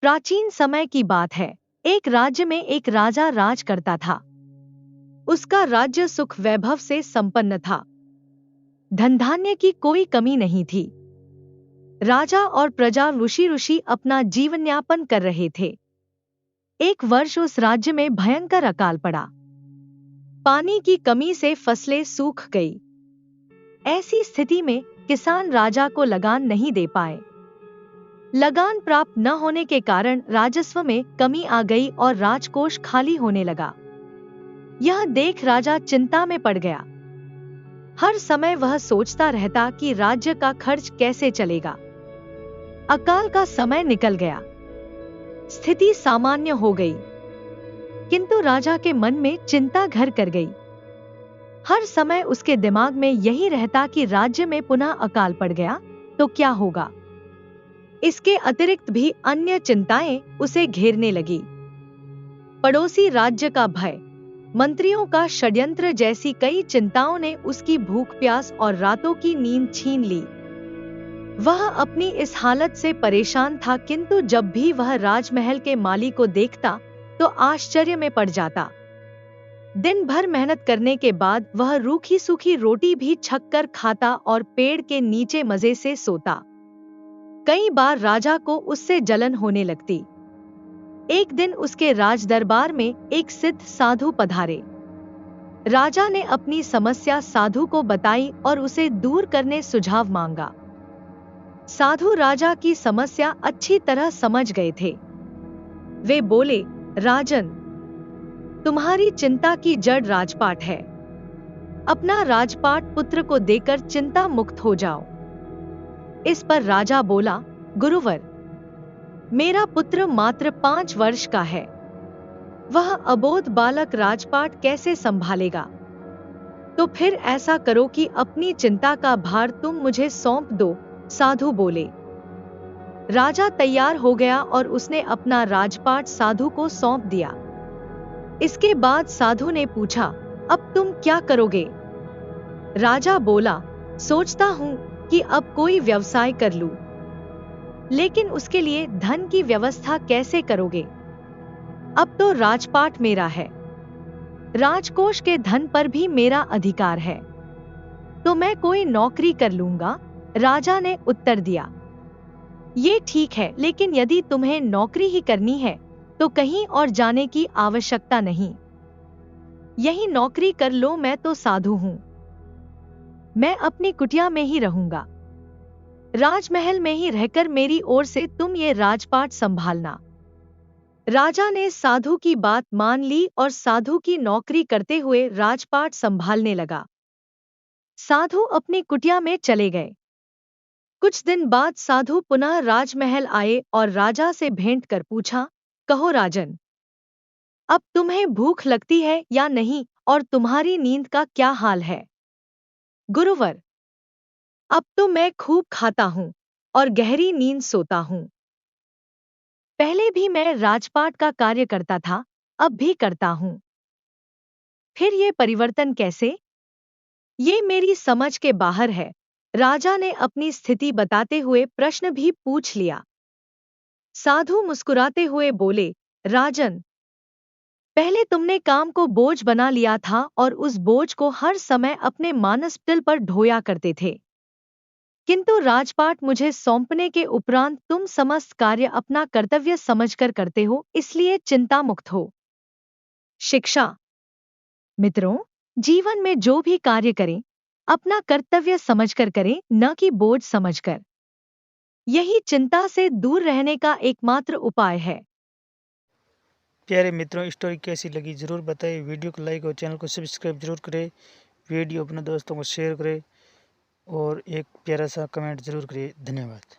प्राचीन समय की बात है। एक राज्य में एक राजा राज करता था। उसका राज्य सुख वैभव से संपन्न था। धन धान्य की कोई कमी नहीं थी। राजा और प्रजा ऋषि ऋषि अपना जीवन यापन कर रहे थे। एक वर्ष उस राज्य में भयंकर अकाल पड़ा। पानी की कमी से फसलें सूख गई। ऐसी स्थिति में किसान राजा को लगान नहीं दे पाए। लगान प्राप्त न होने के कारण राजस्व में कमी आ गई और राजकोष खाली होने लगा। यह देख राजा चिंता में पड़ गया। हर समय वह सोचता रहता कि राज्य का खर्च कैसे चलेगा। अकाल का समय निकल गया। स्थिति सामान्य हो गई, किंतु राजा के मन में चिंता घर कर गई। हर समय उसके दिमाग में यही रहता कि राज्य में पुनः अकाल पड़ गया तो क्या होगा। इसके अतिरिक्त भी अन्य चिंताएं उसे घेरने लगी। पड़ोसी राज्य का भय, मंत्रियों का षड्यंत्र जैसी कई चिंताओं ने उसकी भूख प्यास और रातों की नींद छीन ली। वह अपनी इस हालत से परेशान था, किंतु जब भी वह राजमहल के माली को देखता तो आश्चर्य में पड़ जाता। दिन भर मेहनत करने के बाद वह रूखी सूखी रोटी भी छक कर खाता और पेड़ के नीचे मजे से सोता। कई बार राजा को उससे जलन होने लगती। एक दिन उसके राज दरबार में एक सिद्ध साधु पधारे। राजा ने अपनी समस्या साधु को बताई और उसे दूर करने सुझाव मांगा। साधु राजा की समस्या अच्छी तरह समझ गए थे। वे बोले, राजन, तुम्हारी चिंता की जड़ राजपाट है। अपना राजपाट पुत्र को देकर चिंता मुक्त हो जाओ। इस पर राजा बोला, गुरुवर, मेरा पुत्र मात्र 5 वर्ष का है। वह अबोध बालक राजपाट कैसे संभालेगा? तो फिर ऐसा करो कि अपनी चिंता का भार तुम मुझे सौंप दो, साधु बोले। राजा तैयार हो गया और उसने अपना राजपाट साधु को सौंप दिया। इसके बाद साधु ने पूछा, अब तुम क्या करोगे? राजा बोला, सोचता हूं कि अब कोई व्यवसाय कर लूं। लेकिन उसके लिए धन की व्यवस्था कैसे करोगे? अब तो राजपाट मेरा है। राजकोष के धन पर भी मेरा अधिकार है। तो मैं कोई नौकरी कर लूंगा, राजा ने उत्तर दिया। ये ठीक है, लेकिन यदि तुम्हें नौकरी ही करनी है तो कहीं और जाने की आवश्यकता नहीं। यही नौकरी कर लो, मैं तो साधु हूं। मैं अपनी कुटिया में ही रहूंगा। राजमहल में ही रहकर मेरी ओर से तुम ये राजपाट संभालना। राजा ने साधु की बात मान ली और साधु की नौकरी करते हुए राजपाट संभालने लगा। साधु अपनी कुटिया में चले गए। कुछ दिन बाद साधु पुनः राजमहल आए और राजा से भेंट कर पूछा, कहो राजन, अब तुम्हें भूख लगती है या नहीं और तुम्हारी नींद का क्या हाल है? गुरुवर, अब तो मैं खूब खाता हूं और गहरी नींद सोता हूं। पहले भी मैं राजपाट का कार्य करता था, अब भी करता हूं। फिर ये परिवर्तन कैसे? ये मेरी समझ के बाहर है। राजा ने अपनी स्थिति बताते हुए प्रश्न भी पूछ लिया। साधु मुस्कुराते हुए बोले, राजन, पहले तुमने काम को बोझ बना लिया था और उस बोझ को हर समय अपने मानसपटल पर ढोया करते थे। किंतु राजपाट मुझे सौंपने के उपरांत तुम समस्त कार्य अपना कर्तव्य समझकर करते हो, इसलिए चिंता मुक्त हो। शिक्षा। मित्रों, जीवन में जो भी कार्य करें, अपना कर्तव्य समझकर करें, न कि बोझ समझकर। यही चिंता से दूर रहने का एकमात्र उपाय है। प्यारे मित्रों, स्टोरी कैसी लगी जरूर बताइए। वीडियो को लाइक और चैनल को सब्सक्राइब जरूर करें। वीडियो अपने दोस्तों को शेयर करें और एक प्यारा सा कमेंट जरूर करिए। धन्यवाद।